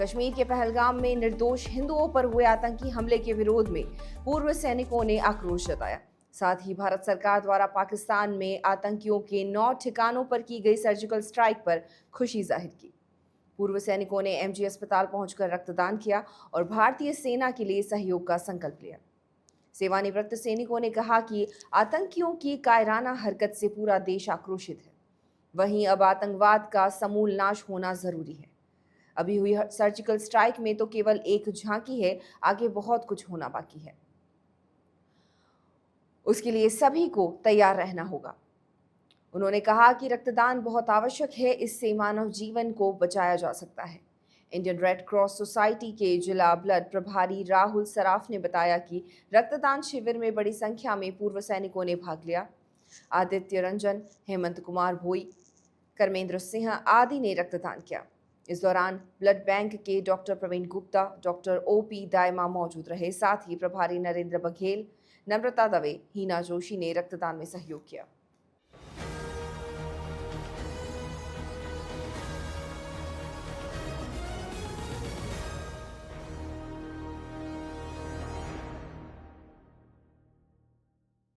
कश्मीर के पहलगाम में निर्दोष हिंदुओं पर हुए आतंकी हमले के विरोध में पूर्व सैनिकों ने आक्रोश जताया। साथ ही भारत सरकार द्वारा पाकिस्तान में आतंकियों के 9 ठिकानों पर की गई सर्जिकल स्ट्राइक पर खुशी जाहिर की। पूर्व सैनिकों ने एमजी अस्पताल पहुंचकर रक्तदान किया और भारतीय सेना के लिए सहयोग का संकल्प लिया। सेवानिवृत्त सैनिकों ने कहा कि आतंकियों की कायराना हरकत से पूरा देश आक्रोशित है। वहीं अब आतंकवाद का समूल नाश होना जरूरी है। अभी हुई सर्जिकल स्ट्राइक में तो केवल एक झांकी है, आगे बहुत कुछ होना बाकी है। उसके लिए सभी को तैयार रहना होगा। उन्होंने कहा कि रक्तदान बहुत आवश्यक है, इससे मानव जीवन को बचाया जा सकता है। इंडियन रेड क्रॉस सोसाइटी के जिला ब्लड प्रभारी राहुल सराफ ने बताया कि रक्तदान शिविर में बड़ी संख्या में पूर्व सैनिकों ने भाग लिया। आदित्य रंजन, हेमंत कुमार भोई, कर्मेंद्र सिंह आदि ने रक्तदान किया। इस दौरान ब्लड बैंक के doctor Praveen Gupta, doctor OP Dayma मौजूद रहे। साथ ही प्रभारी नरेंद्र बघेल, नम्रता दवे, हीना जोशी ने रक्तदान में सहयोग किया।